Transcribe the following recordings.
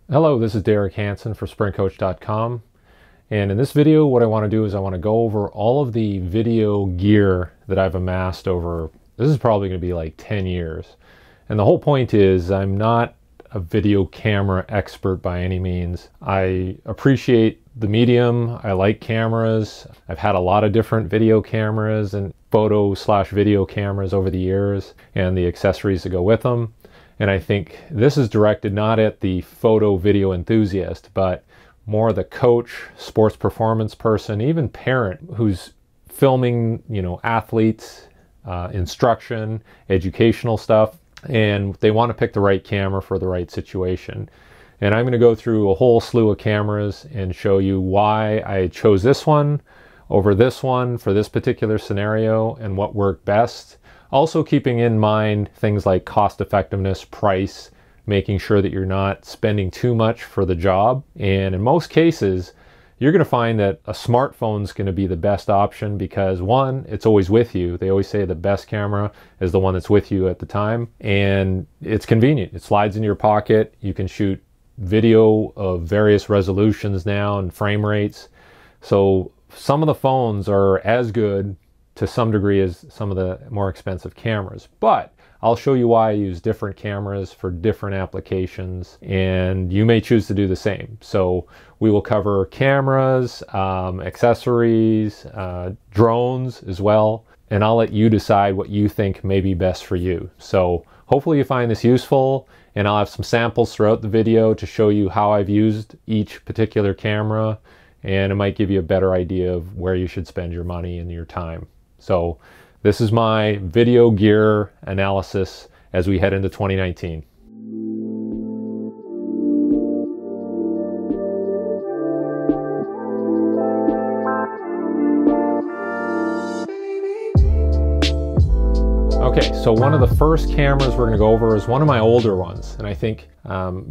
Hello, this is Derek Hansen for SprintCoach.com, and in this video what I want to do is I want to go over all of the video gear that I've amassed over, this is probably going to be like 10 years. And the whole point is I'm not a video camera expert by any means. I appreciate the medium, I like cameras, I've had a lot of different video cameras and photo/video cameras over the years and the accessories that go with them. And I think this is directed not at the photo video enthusiast, but more the coach, sports performance person, even parent who's filming, athletes, instruction, educational stuff, and they want to pick the right camera for the right situation. And I'm going to go through a whole slew of cameras and show you why I chose this one over this one for this particular scenario and what worked best. Also keeping in mind things like cost effectiveness, price, making sure that you're not spending too much for the job. And in most cases, you're going to find that a smartphone is going to be the best option because one, it's always with you. They always say the best camera is the one that's with you at the time. And it's convenient. It slides in your pocket. You can shoot video of various resolutions now and frame rates. So some of the phones are as good to some degree as some of the more expensive cameras, but I'll show you why I use different cameras for different applications, and you may choose to do the same. So we will cover cameras, accessories, drones as well, and I'll let you decide what you think may be best for you. So hopefully you find this useful, and I'll have some samples throughout the video to show you how I've used each particular camera, and it might give you a better idea of where you should spend your money and your time. So this is my video gear analysis as we head into 2019. Okay, so one of the first cameras we're going to go over is one of my older ones. And I think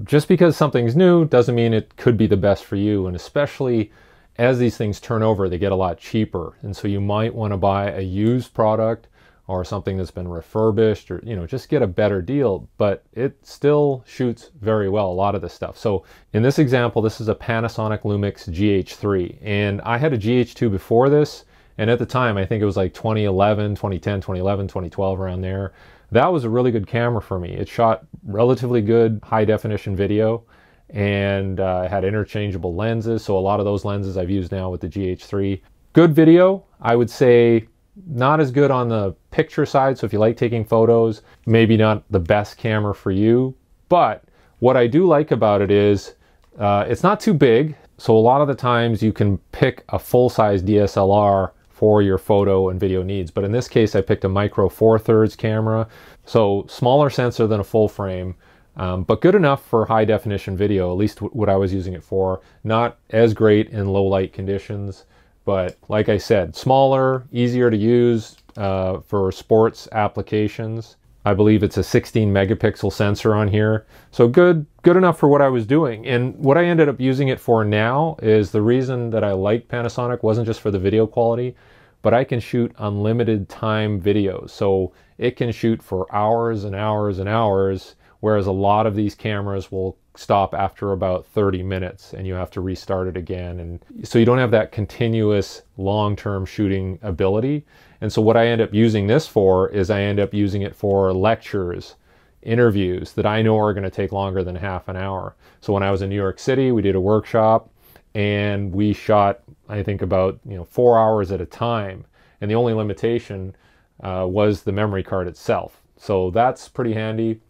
just because something's new doesn't mean it could be the best for you. And especially as these things turn over, they get a lot cheaper. And so you might want to buy a used product or something that's been refurbished, or just get a better deal, but it still shoots very well, a lot of this stuff. So in this example, this is a Panasonic Lumix GH3, and I had a GH2 before this, and at the time I think it was like 2011, 2010, 2011, 2012, around there. That was a really good camera for me. It shot relatively good high definition video, and had interchangeable lenses, so a lot of those lenses I've used now with the GH3. Good video, I would say. Not as good on the picture side, so if you like taking photos, maybe not the best camera for you. But what I do like about it is it's not too big, so a lot of the times you can pick a full-size DSLR for your photo and video needs. But in this case, I picked a micro 4/3 camera, so smaller sensor than a full frame, but good enough for high definition video, at least what I was using it for. Not as great in low light conditions, but like I said, smaller, easier to use for sports applications. I believe it's a 16 megapixel sensor on here. So good enough for what I was doing. And what I ended up using it for now is, the reason that I liked Panasonic wasn't just for the video quality, but I can shoot unlimited time videos. So it can shoot for hours and hours and hours, whereas a lot of these cameras will stop after about 30 minutes and you have to restart it again. And so you don't have that continuous long-term shooting ability. And so what I end up using this for is I end up using it for lectures, interviews that I know are going to take longer than half an hour. So when I was in New York City, we did a workshop and we shot, I think, about 4 hours at a time. And the only limitation was the memory card itself. So that's pretty handy.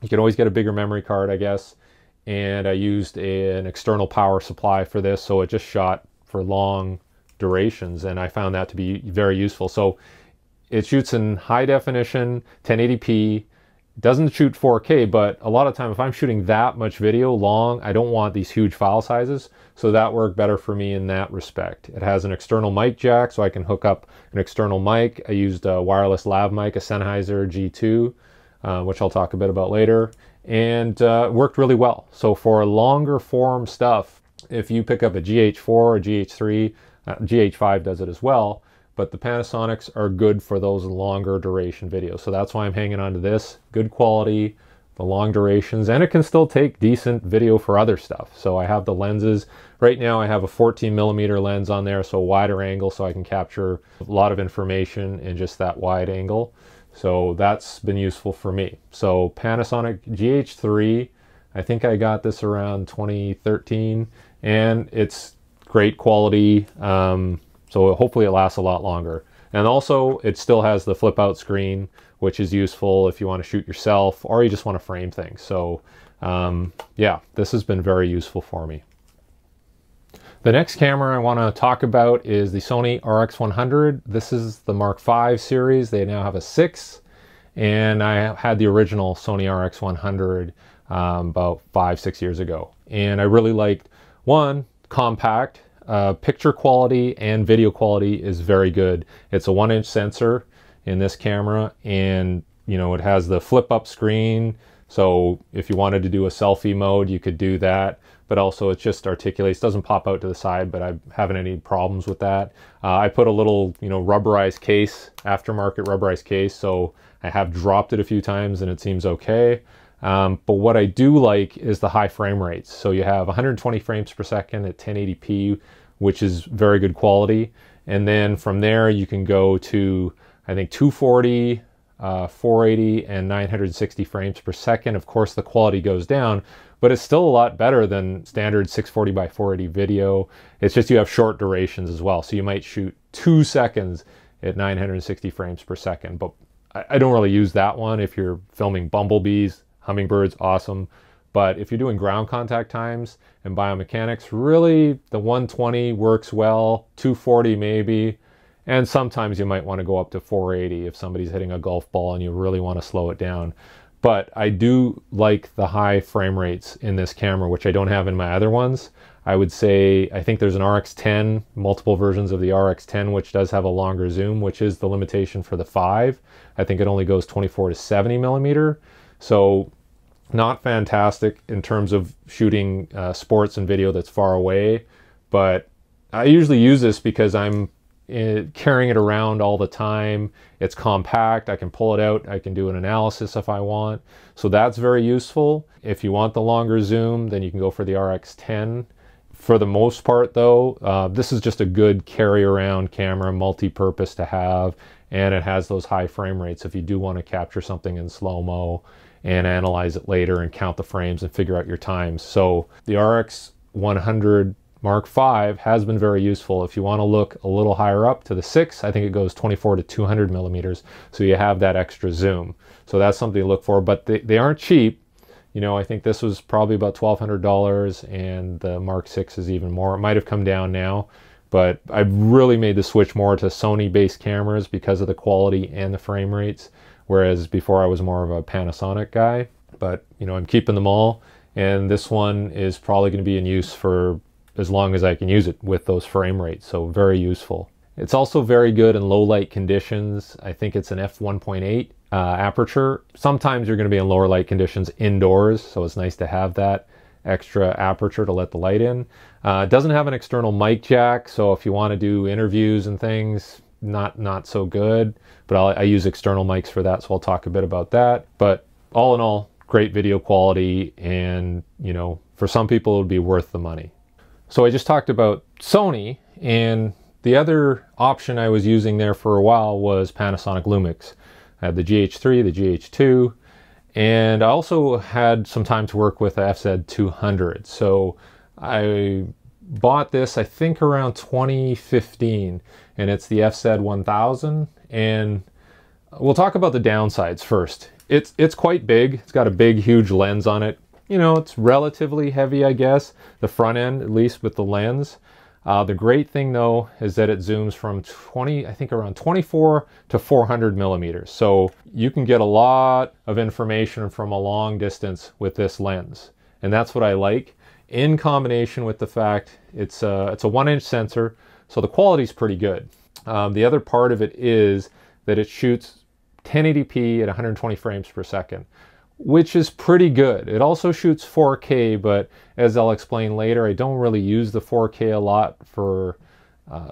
You can always get a bigger memory card, I guess. And I used an external power supply for this, so it just shot for long durations, and I found that to be very useful. So it shoots in high definition, 1080p, doesn't shoot 4K, but a lot of time if I'm shooting that much video long, I don't want these huge file sizes, so that worked better for me in that respect. It has an external mic jack, so I can hook up an external mic. I used a wireless lav mic, a Sennheiser G2, which I'll talk a bit about later, and worked really well. So for longer form stuff, if you pick up a GH4 or GH3, GH5 does it as well, but the Panasonics are good for those longer duration videos. So that's why I'm hanging on to this. Good quality, the long durations, and it can still take decent video for other stuff. So I have the lenses. Right now I have a 14mm lens on there, so a wider angle, so I can capture a lot of information in just that wide angle. So that's been useful for me. So Panasonic GH3, I think I got this around 2013, and it's great quality. So hopefully it lasts a lot longer. And also it still has the flip out screen, which is useful if you want to shoot yourself or you just want to frame things. So yeah, this has been very useful for me. The next camera I want to talk about is the Sony RX100. This is the Mark V series. They now have a 6, and I had the original Sony RX100 about 5-6 years ago. And I really liked, one, compact, picture quality and video quality is very good. It's a 1-inch sensor in this camera, and you know, it has the flip up screen. So if you wanted to do a selfie mode, you could do that. But also it just articulates, doesn't pop out to the side, but I haven't any problems with that. I put a little, you know, rubberized case, aftermarket rubberized case, so I have dropped it a few times and it seems okay. But what I do like is the high frame rates. So you have 120 frames per second at 1080p, which is very good quality. And then from there you can go to, I think, 240, 480 and 960 frames per second. Of course the quality goes down, but it's still a lot better than standard 640 by 480 video. It's just you have short durations as well. So you might shoot 2 seconds at 960 frames per second, but I don't really use that one. If you're filming bumblebees, hummingbirds, awesome. But if you're doing ground contact times and biomechanics, really the 120 works well, 240 maybe. And sometimes you might want to go up to 480 if somebody's hitting a golf ball and you really want to slow it down. But I do like the high frame rates in this camera, which I don't have in my other ones. I would say, I think there's an RX10, multiple versions of the RX10, which does have a longer zoom, which is the limitation for the 5. I think it only goes 24 to 70mm. So not fantastic in terms of shooting sports and video that's far away. But I usually use this because I'm carrying it around all the time. It's compact, I can pull it out, I can do an analysis if I want. So that's very useful. If you want the longer zoom, then you can go for the RX10. For the most part though, this is just a good carry around camera, multi-purpose to have, and it has those high frame rates if you do want to capture something in slow-mo and analyze it later and count the frames and figure out your times. So the RX100 Mark V has been very useful. If you want to look a little higher up to the 6, I think it goes 24 to 200mm, so you have that extra zoom. So that's something to look for, but they aren't cheap. You know, I think this was probably about $1,200 and the Mark VI is even more. It might have come down now, but I've really made the switch more to Sony-based cameras because of the quality and the frame rates, whereas before I was more of a Panasonic guy. But, you know, I'm keeping them all, and this one is probably going to be in use for as long as I can use it with those frame rates, so very useful. It's also very good in low light conditions. I think it's an f1.8 aperture. Sometimes you're going to be in lower light conditions indoors, so it's nice to have that extra aperture to let the light in. It doesn't have an external mic jack, so if you want to do interviews and things, not so good, but I use external mics for that, so I'll talk a bit about that. But all in all, great video quality, and you know, for some people it would be worth the money. So I just talked about Sony, and the other option I was using there for a while was Panasonic Lumix. I had the GH3, the GH2, and I also had some time to work with a FZ200. So I bought this, I think around 2015, and it's the FZ1000. And we'll talk about the downsides first. It's quite big. It's got a big, huge lens on it. You know, it's relatively heavy, I guess, the front end, at least with the lens. The great thing though is that it zooms from I think around 24 to 400mm. So you can get a lot of information from a long distance with this lens. And that's what I like, in combination with the fact it's a 1-inch sensor, so the quality's pretty good. The other part of it is that it shoots 1080p at 120 frames per second, which is pretty good. It also shoots 4K, but as I'll explain later, I don't really use the 4K a lot for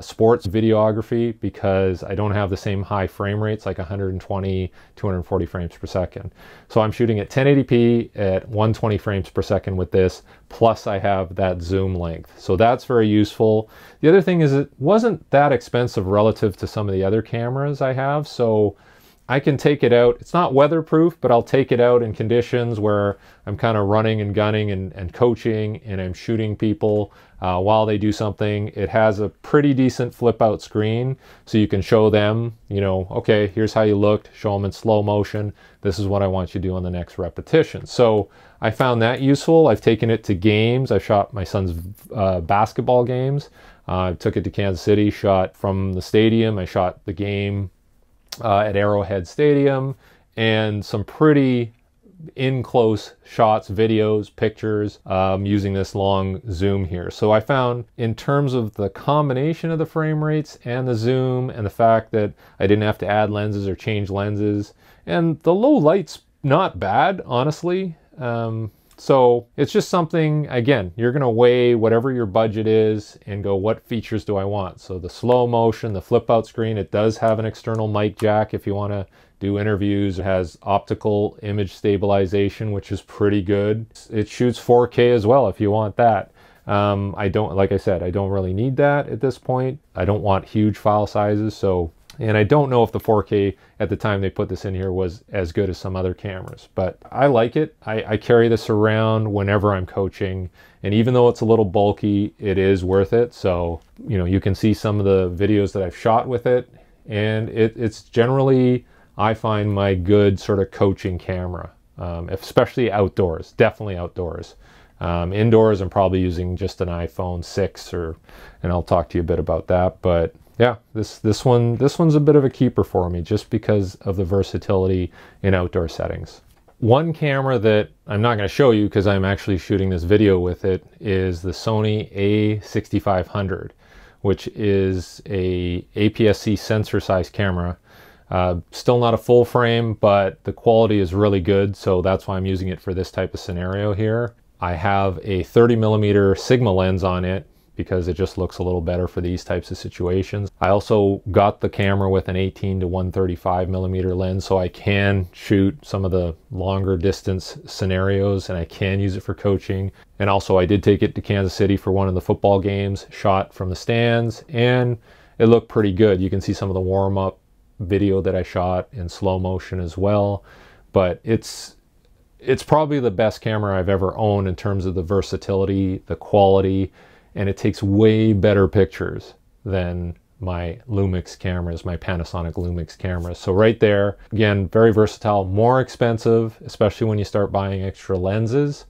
sports videography because I don't have the same high frame rates, like 120, 240 frames per second. So I'm shooting at 1080p at 120 frames per second with this, plus I have that zoom length. So that's very useful. The other thing is it wasn't that expensive relative to some of the other cameras I have, so I can take it out. It's not weatherproof, but I'll take it out in conditions where I'm kind of running and gunning and coaching, and I'm shooting people while they do something. It has a pretty decent flip out screen, so you can show them, you know, okay, here's how you looked, show them in slow motion. This is what I want you to do on the next repetition. So I found that useful. I've taken it to games. I shot my son's basketball games. I took it to Kansas City, shot from the stadium. I shot the game at Arrowhead Stadium, and some pretty in-close shots, videos, pictures, using this long zoom here. So I found in terms of the combination of the frame rates and the zoom and the fact that I didn't have to add lenses or change lenses, and the low light's not bad, honestly. So it's just something, again, you're going to weigh whatever your budget is and go, what features do I want? So the slow motion, the flip out screen, it does have an external mic jack if you want to do interviews. It has optical image stabilization, which is pretty good. It shoots 4K as well if you want that. I don't, like I said, I don't really need that at this point. I don't want huge file sizes, so, and I don't know if the 4K at the time they put this in here was as good as some other cameras, but I like it. I carry this around whenever I'm coaching, and even though it's a little bulky, it is worth it. So, you know, you can see some of the videos that I've shot with it, and it's generally, I find, my good sort of coaching camera, especially outdoors, definitely outdoors. Indoors, I'm probably using just an iPhone 6, and I'll talk to you a bit about that, but yeah, this one's a bit of a keeper for me just because of the versatility in outdoor settings. One camera that I'm not going to show you because I'm actually shooting this video with it is the Sony a6500, which is a aps-c sensor size camera. Still not a full frame, but the quality is really good, so that's why I'm using it for this type of scenario here. I have a 30mm Sigma lens on it because it just looks a little better for these types of situations. I also got the camera with an 18 to 135mm lens, so I can shoot some of the longer distance scenarios, and I can use it for coaching. And also I did take it to Kansas City for one of the football games, shot from the stands, and it looked pretty good. You can see some of the warm-up video that I shot in slow motion as well, but it's probably the best camera I've ever owned in terms of the versatility, the quality, and it takes way better pictures than my Lumix cameras, my Panasonic Lumix cameras. So right there, again, very versatile, more expensive, especially when you start buying extra lenses.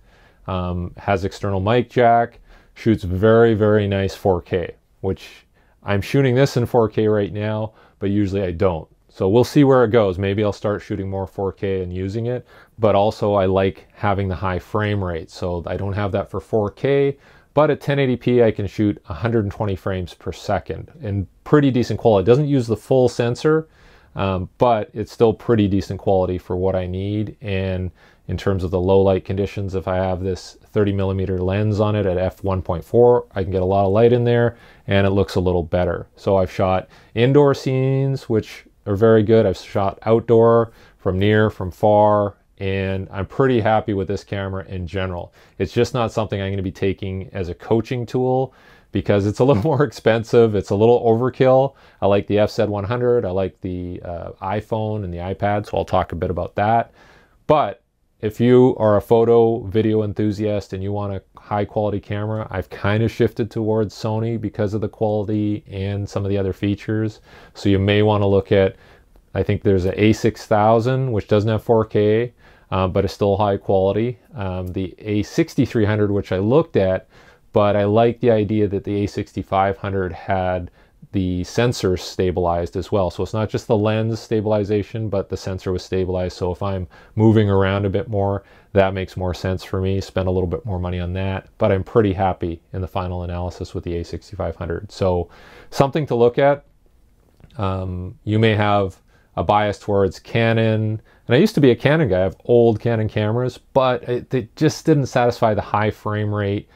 Has external mic jack, shoots very, very nice 4K, which I'm shooting this in 4K right now, but usually I don't. So we'll see where it goes. Maybe I'll start shooting more 4K and using it, but also I like having the high frame rate. So I don't have that for 4K, but at 1080p I can shoot 120 frames per second and pretty decent quality. It doesn't use the full sensor, but it's still pretty decent quality for what I need. And in terms of the low light conditions, if I have this 30mm lens on it at f1.4, I can get a lot of light in there and it looks a little better. So I've shot indoor scenes, which are very good. I've shot outdoor, from near, from far, and I'm pretty happy with this camera in general. It's just not something I'm going to be taking as a coaching tool because it's a little more expensive. It's a little overkill. I like the FZ100. I like the iPhone and the iPad, so I'll talk a bit about that. But if you are a photo video enthusiast and you want a high quality camera, I've kind of shifted towards Sony because of the quality and some of the other features. So you may want to look at, I think there's an a6000, which doesn't have 4K, but it's still high quality. The a6300, which I looked at, but I like the idea that the a6500 had the sensor stabilized as well. So it's not just the lens stabilization, but the sensor was stabilized. So if I'm moving around a bit more, that makes more sense for me. Spend a little bit more money on that, but I'm pretty happy in the final analysis with the a6500. So something to look at. You may have a bias towards Canon, and I used to be a Canon guy. I have old Canon cameras, but it just didn't satisfy the high frame rate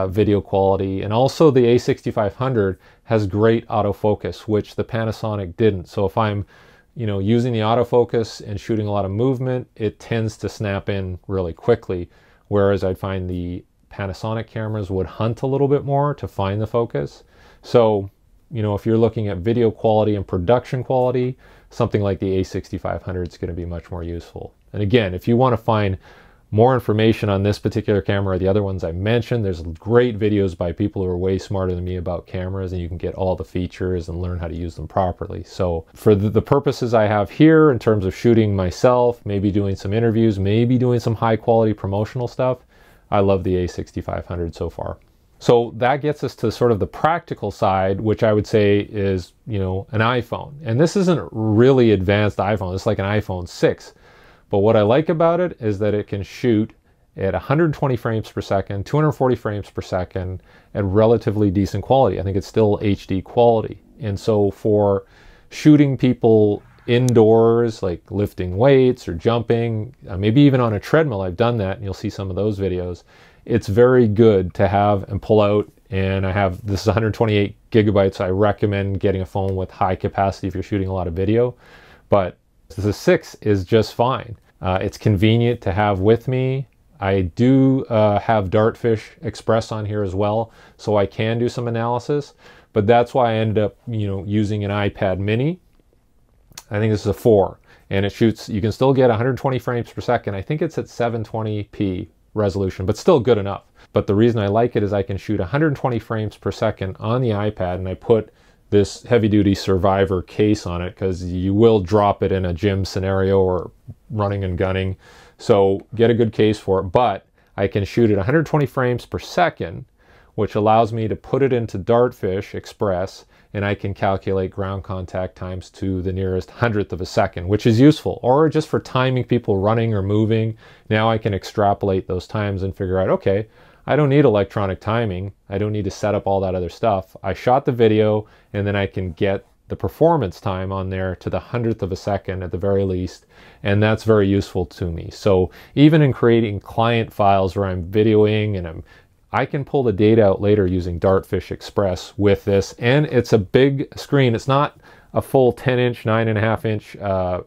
video quality. And also the A6500 has great autofocus, which the Panasonic didn't. So if I'm, you know, using the autofocus and shooting a lot of movement, it tends to snap in really quickly. Whereas I'd find the Panasonic cameras would hunt a little bit more to find the focus. So, you know, if you're looking at video quality and production quality, something like the A6500 is going to be much more useful. And again, if you want to find more information on this particular camera or the other ones I mentioned, there's great videos by people who are way smarter than me about cameras, and you can get all the features and learn how to use them properly. So for the purposes I have here in terms of shooting myself, maybe doing some interviews, maybe doing some high quality promotional stuff, I love the A6500 so far. So that gets us to sort of the practical side, which I would say is, you know, an iPhone. And this isn't really advanced iPhone, it's like an iPhone 6. But what I like about it is that it can shoot at 120 frames per second, 240 frames per second at relatively decent quality. I think it's still HD quality. And so for shooting people indoors, like lifting weights or jumping, maybe even on a treadmill, I've done that and you'll see some of those videos. It's very good to have and pull out. And I have, this is 128 gigabytes. I recommend getting a phone with high capacity if you're shooting a lot of video. But the 6 is just fine. It's convenient to have with me. I do have Dartfish Express on here as well, so I can do some analysis. But that's why I ended up, you know, using an iPad mini. I think this is a 4, and it shoots, you can still get 120 frames per second. I think it's at 720p resolution, but still good enough. But the reason I like it is I can shoot 120 frames per second on the iPad, and I put this heavy-duty Survivor case on it because you will drop it in a gym scenario or running and gunning. So get a good case for it, but I can shoot at 120 frames per second, which allows me to put it into Dartfish Express, and I can calculate ground contact times to the nearest 100th of a second, which is useful. Or just for timing people running or moving, now I can extrapolate those times and figure out, okay, I don't need electronic timing. I don't need to set up all that other stuff. I shot the video, and then I can get the performance time on there to the 100th of a second at the very least, and that's very useful to me. So even in creating client files where I'm videoing and I can pull the data out later using Dartfish Express with this, and it's a big screen. It's not a full 10-inch, 9.5-inch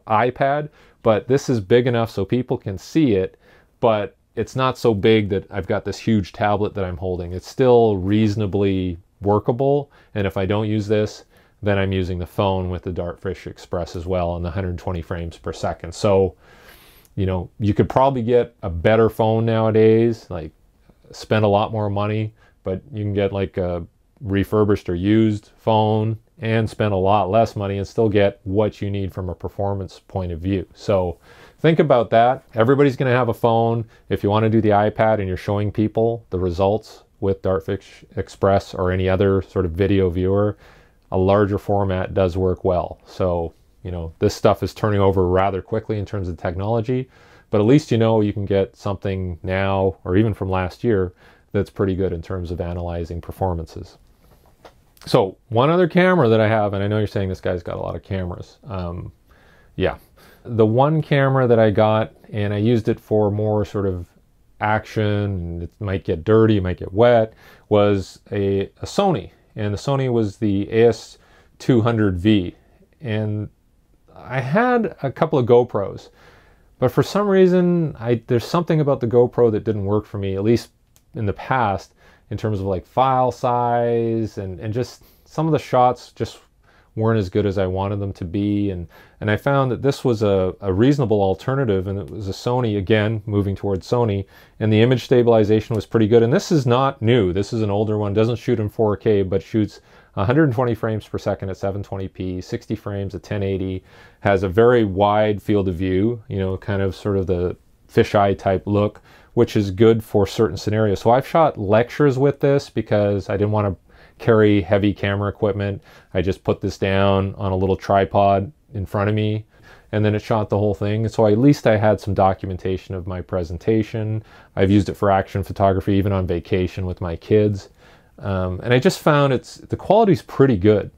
iPad, but this is big enough so people can see it, but it's not so big that I've got this huge tablet that I'm holding. It's still reasonably workable, and if I don't use this, then I'm using the phone with the Dartfish Express as well on the 120 frames per second. So, you know, you could probably get a better phone nowadays, like spend a lot more money, but you can get like a refurbished or used phone and spend a lot less money and still get what you need from a performance point of view. So think about that. Everybody's going to have a phone. If you want to do the iPad and you're showing people the results with Dartfish Express or any other sort of video viewer, a larger format does work well. So, you know, this stuff is turning over rather quickly in terms of technology, but at least you know you can get something now or even from last year that's pretty good in terms of analyzing performances. So one other camera that I have, and I know you're saying this guy's got a lot of cameras. Yeah, the one camera that I got, and I used it for more sort of action, and it might get dirty, it might get wet, was a Sony. And the Sony was the AS200V. And I had a couple of GoPros, but for some reason, there's something about the GoPro that didn't work for me, at least in the past, in terms of like file size and just some of the shots just weren't as good as I wanted them to be. And I found that this was a reasonable alternative, and it was a Sony, again, moving towards Sony, and the image stabilization was pretty good. And this is not new. This is an older one, doesn't shoot in 4K, but shoots 120 frames per second at 720p, 60 frames at 1080, has a very wide field of view, you know, kind of sort of the fisheye type look, which is good for certain scenarios. So I've shot lectures with this because I didn't want to carry heavy camera equipment. I just put this down on a little tripod in front of me, and then it shot the whole thing. So at least I had some documentation of my presentation. I've used it for action photography, even on vacation with my kids. And I just found the quality's pretty good,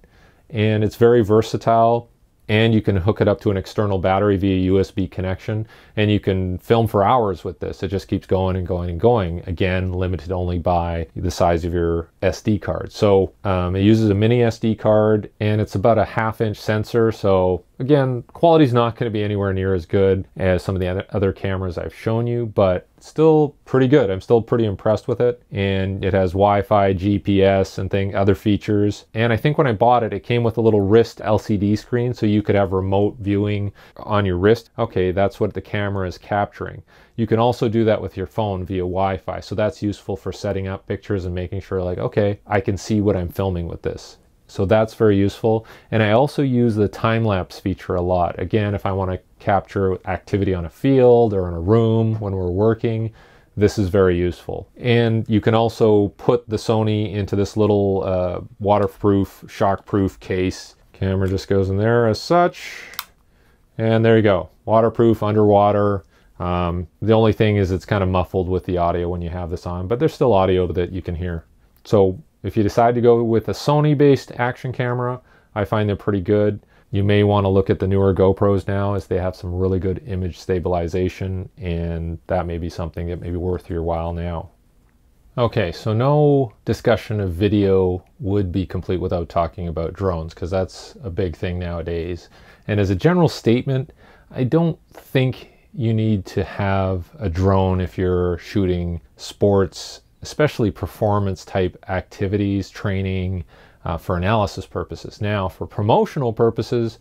and it's very versatile. and you can hook it up to an external battery via USB connection, and you can film for hours with this. It just keeps going and going and going. Again, limited only by the size of your SD card. So it uses a mini SD card, and it's about a 1/2 inch sensor. So again, quality's not going to be anywhere near as good as some of the other cameras I've shown you, but still pretty good. I'm still pretty impressed with it. And it has Wi-Fi, GPS, and other features. And I think when I bought it, it came with a little wrist LCD screen, so you could have remote viewing on your wrist. Okay, that's what the camera is capturing. You can also do that with your phone via Wi-Fi. So that's useful for setting up pictures and making sure, like, okay, I can see what I'm filming with this. So that's very useful. And I also use the time-lapse feature a lot. Again, if I want to capture activity on a field or in a room when we're working, this is very useful. And you can also put the Sony into this little waterproof, shockproof case. Camera just goes in there as such. And there you go. Waterproof, underwater. The only thing is it's kind of muffled with the audio when you have this on, but there's still audio that you can hear. So if you decide to go with a Sony-based action camera, I find they're pretty good. You may want to look at the newer GoPros now, as they have some really good image stabilization, and that may be something that may be worth your while now. Okay, so no discussion of video would be complete without talking about drones, because that's a big thing nowadays. And as a general statement, I don't think you need to have a drone if you're shooting sports, especially performance type activities, training, for analysis purposes. Now, for promotional purposes,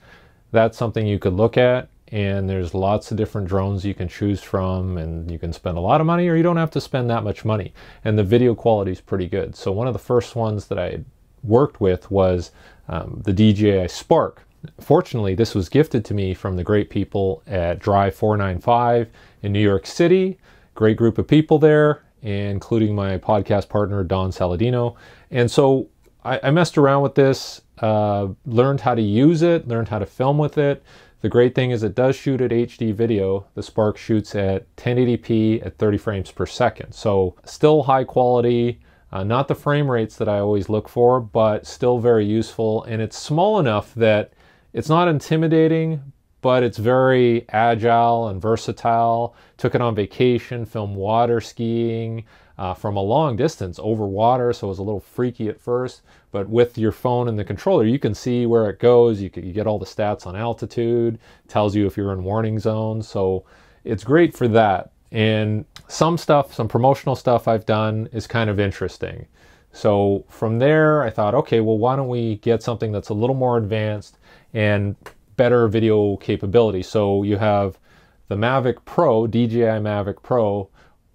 that's something you could look at, and there's lots of different drones you can choose from, and you can spend a lot of money or you don't have to spend that much money. And the video quality is pretty good. So one of the first ones that I worked with was the DJI Spark. Fortunately, this was gifted to me from the great people at Drive 495 in New York City. Great group of people there, including my podcast partner, Don Saladino. And so I messed around with this, learned how to use it, learned how to film with it. The great thing is it does shoot at HD video. The Spark shoots at 1080p at 30 frames per second. So still high quality, not the frame rates that I always look for, but still very useful. And it's small enough that it's not intimidating, but it's very agile and versatile. Took it on vacation, filmed water skiing from a long distance over water, so it was a little freaky at first. But with your phone and the controller, you can see where it goes. You get all the stats on altitude, tells you if you're in warning zones. So it's great for that. And some stuff, some promotional stuff I've done is kind of interesting. So from there, I thought, okay, well, why don't we get something that's a little more advanced and better video capability. So you have the Mavic Pro, DJI Mavic Pro,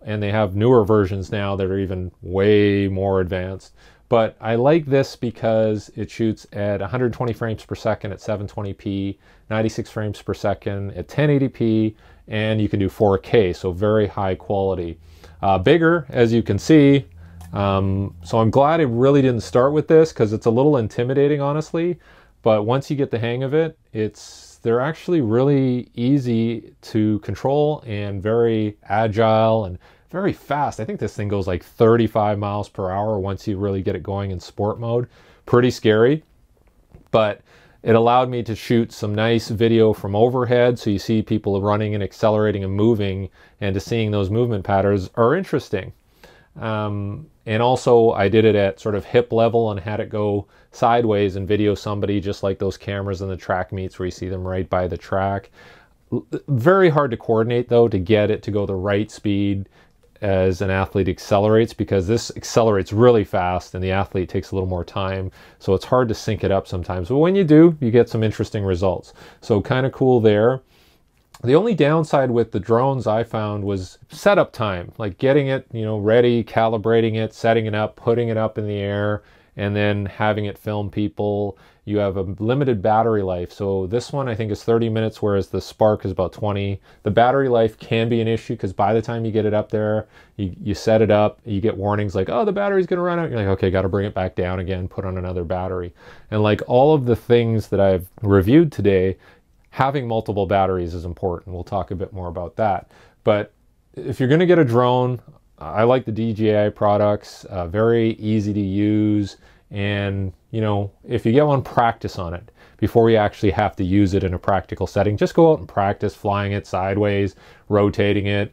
and they have newer versions now that are even way more advanced. But I like this because it shoots at 120 frames per second at 720p, 96 frames per second at 1080p, and you can do 4K, so very high quality. Bigger, as you can see. So I'm glad I really didn't start with this, because it's a little intimidating, honestly. But once you get the hang of it, they're actually really easy to control and very agile and very fast. I think this thing goes like 35 miles per hour once you really get it going in sport mode. Pretty scary, but it allowed me to shoot some nice video from overhead, so you see people running and accelerating and moving, and to seeing those movement patterns are interesting. And also I did it at sort of hip level and had it go sideways and video somebody, just like those cameras in the track meets where you see them right by the track. Very hard to coordinate though, to get it to go the right speed as an athlete accelerates, because this accelerates really fast and the athlete takes a little more time. So it's hard to sync it up sometimes. But when you do, you get some interesting results. So kind of cool there. The only downside with the drones I found was setup time, like getting it, ready, calibrating it, setting it up, putting it up in the air, and then having it film people. You have a limited battery life. So this one I think is 30 minutes, whereas the Spark is about 20. The battery life can be an issue, because by the time you get it up there, you set it up, you get warnings like, oh, the battery's gonna run out. You're like, okay, got to bring it back down again, put on another battery. And like all of the things that I've reviewed today, having multiple batteries is important. We'll talk a bit more about that. But if you're going to get a drone, I like the DJI products, very easy to use. And, if you get one, practice on it. before you actually have to use it in a practical setting. Just go out and practice flying it sideways, rotating it,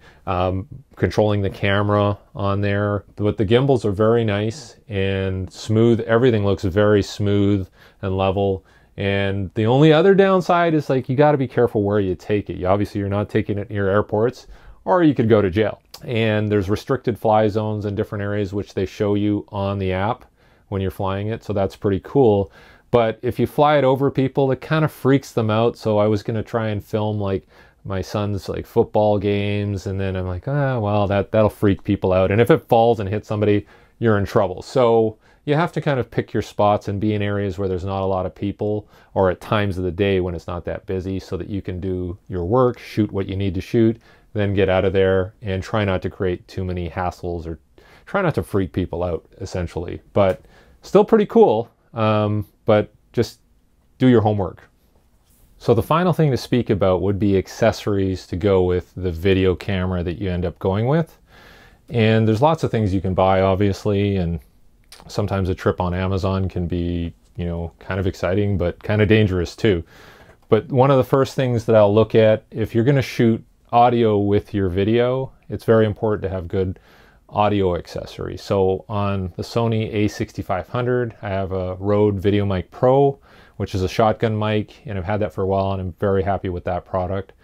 controlling the camera on there. But the gimbals are very nice and smooth. Everything looks very smooth and level. And the only other downside is, like, you got to be careful where you take it. Obviously, you're not taking it near airports, or you could go to jail. And there's restricted fly zones in different areas, which they show you on the app when you're flying it. So that's pretty cool. But if you fly it over people, it kind of freaks them out. So I was going to try and film like my son's like football games. And then I'm like, well, that'll freak people out. And if it falls and hits somebody, you're in trouble. So you have to kind of pick your spots and be in areas where there's not a lot of people, or at times of the day when it's not that busy, so that you can do your work, shoot what you need to shoot, then get out of there, and try not to create too many hassles or try not to freak people out, essentially. But still pretty cool, but just do your homework. So the final thing to speak about would be accessories to go with the video camera that you end up going with. And there's lots of things you can buy, obviously, and sometimes a trip on Amazon can be, you know, kind of exciting, but kind of dangerous too. But one of the first things that I'll look at, if you're going to shoot audio with your video, it's very important to have good audio accessories. So on the Sony a6500, I have a Rode VideoMic Pro, which is a shotgun mic, and I've had that for a while, and I'm very happy with that product.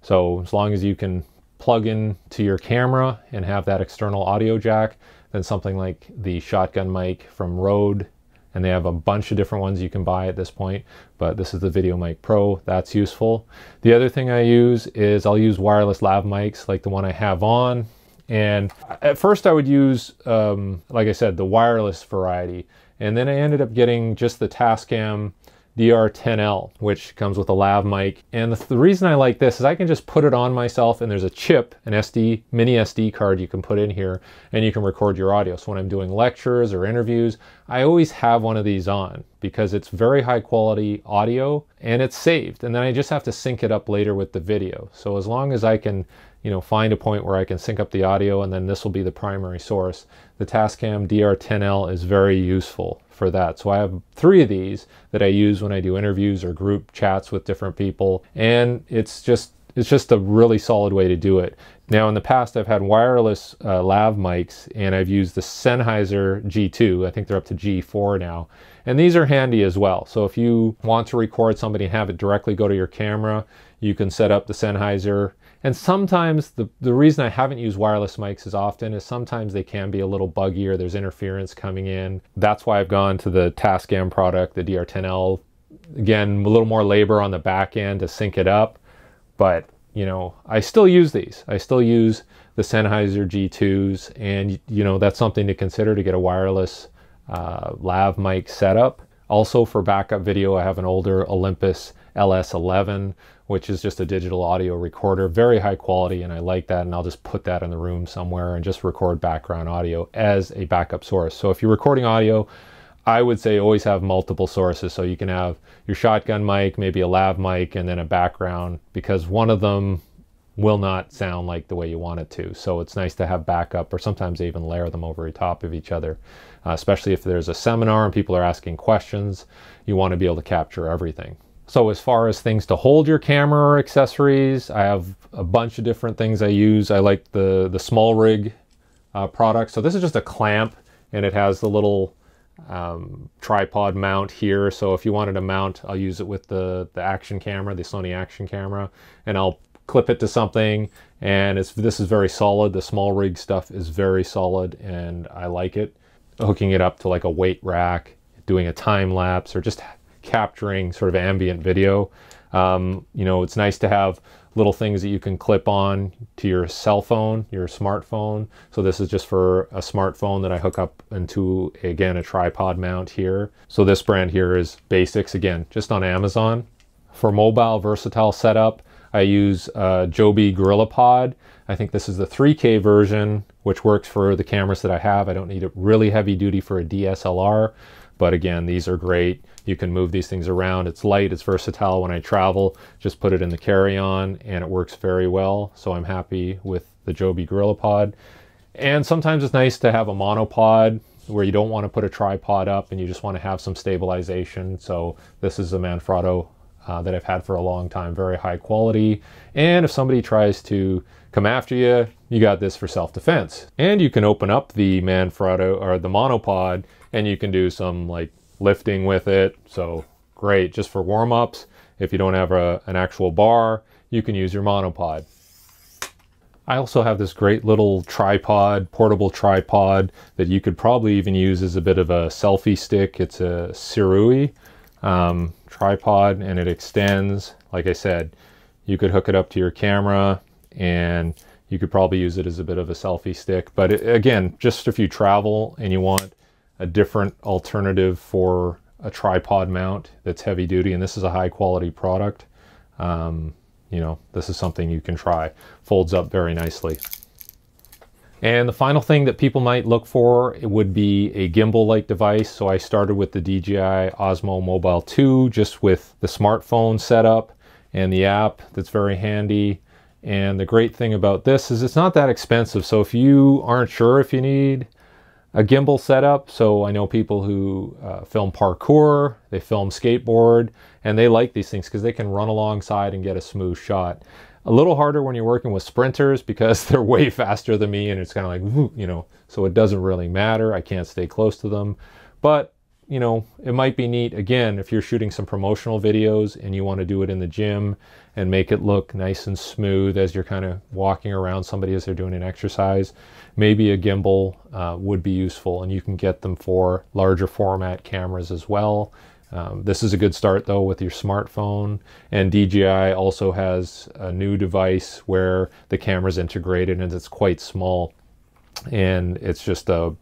So as long as you can plug in to your camera and have that external audio jack, then something like the shotgun mic from Rode, and they have a bunch of different ones you can buy at this point, but this is the VideoMic Pro, that's useful. The other thing I use is I'll use wireless lav mics like the one I have on. And at first I would use, like I said, the wireless variety, and then I ended up getting just the Tascam DR10L, which comes with a lav mic. And the reason I like this is I can just put it on myself, and there's a chip, an mini SD card you can put in here, and you can record your audio. So when I'm doing lectures or interviews, I always have one of these on because it's very high quality audio and it's saved. And then I just have to sync it up later with the video. So as long as I can, you know, find a point where I can sync up the audio, and then this will be the primary source, the Tascam DR10L is very useful for that. So I have 3 of these that I use when I do interviews or group chats with different people, and it's just a really solid way to do it. Now in the past I've had wireless lav mics, and I've used the Sennheiser G2, I think they're up to G4 now, and these are handy as well. So if you want to record somebody and have it directly go to your camera, you can set up the Sennheiser. And sometimes the reason I haven't used wireless mics as often is sometimes they can be a little buggy or there's interference coming in. That's why I've gone to the Tascam product, the DR10L. Again, a little more labor on the back end to sync it up, but you know, I still use these. I still use the Sennheiser G2s, and you know, that's something to consider, to get a wireless lav mic setup. Also for backup video, I have an older Olympus LS11, which is just a digital audio recorder, very high quality, and I like that, and I'll just put that in the room somewhere and just record background audio as a backup source. So if you're recording audio, I would say always have multiple sources, so you can have your shotgun mic, maybe a lav mic, and then a background, because one of them will not sound like the way you want it to. So it's nice to have backup, or sometimes they even layer them over top of each other, especially if there's a seminar and people are asking questions. You want to be able to capture everything. So as far as things to hold your camera or accessories, I have a bunch of different things I use. I like the Small Rig product. So this is just a clamp, and it has the little tripod mount here. So if you wanted to mount, I'll use it with the action camera, the Sony action camera, and I'll clip it to something. And this is very solid. The Small Rig stuff is very solid, and I like it. Hooking it up to like a weight rack, doing a time lapse, or just capturing sort of ambient video. You know, it's nice to have little things that you can clip on to your cell phone, your smartphone. So this is just for a smartphone that I hook up into, again, a tripod mount here. So this brand here is Basics, again, just on Amazon. For mobile versatile setup, I use Joby Gorillapod. I think this is the 3K version, which works for the cameras that I have. I don't need it really heavy duty for a DSLR, but again, these are great. You can move these things around. It's light, it's versatile. When I travel, just put it in the carry-on, and it works very well. So I'm happy with the Joby Gorillapod. And sometimes it's nice to have a monopod, where you don't want to put a tripod up and you just want to have some stabilization. So this is a Manfrotto that I've had for a long time, very high quality. And if somebody tries to come after you, you got this for self-defense. And you can open up the Manfrotto or the monopod and you can do some like lifting with it. So great, just for warm-ups. If you don't have an actual bar, you can use your monopod. I also have this great little tripod, portable tripod that you could probably even use as a bit of a selfie stick. It's a Sirui tripod and it extends. Like I said, you could hook it up to your camera and you could probably use it as a bit of a selfie stick. But again, just if you travel and you want a different alternative for a tripod mount that's heavy duty, and this is a high quality product, you know, this is something you can try. Folds up very nicely. And the final thing that people might look for, it would be a gimbal-like device. So I started with the DJI Osmo Mobile 2, just with the smartphone setup and the app that's very handy. And the great thing about this is it's not that expensive. So if you aren't sure if you need a gimbal setup, so I know people who film parkour, they film skateboard, and they like these things because they can run alongside and get a smooth shot. A little harder when you're working with sprinters because they're way faster than me and it's kind of like, you know, so it doesn't really matter. I can't stay close to them. But, you know, it might be neat, again, if you're shooting some promotional videos and you want to do it in the gym and make it look nice and smooth as you're kind of walking around somebody as they're doing an exercise, maybe a gimbal would be useful, and you can get them for larger format cameras as well. This is a good start though with your smartphone, and DJI also has a new device where the camera's integrated and it's quite small, and it's just a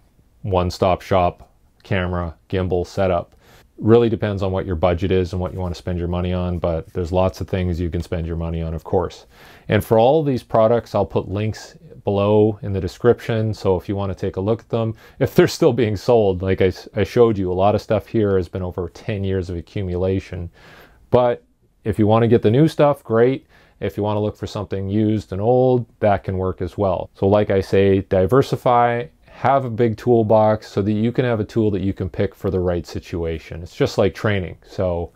one-stop shop camera gimbal setup. Really depends on what your budget is and what you want to spend your money on, but there's lots of things you can spend your money on, of course. And for all of these products, I'll put links below in the description, so if you want to take a look at them, if they're still being sold. Like I showed you, a lot of stuff here has been over 10 years of accumulation. But if you want to get the new stuff, great. If you want to look for something used and old, that can work as well. So like I say, diversify, have a big toolbox so that you can have a tool that you can pick for the right situation. It's just like training. So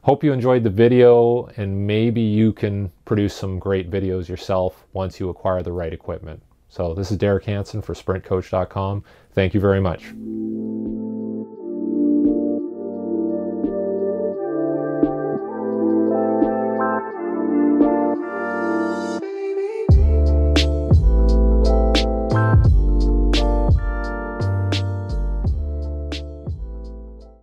hope you enjoyed the video, and maybe you can produce some great videos yourself once you acquire the right equipment. So this is Derek Hansen for sprintcoach.com. Thank you very much.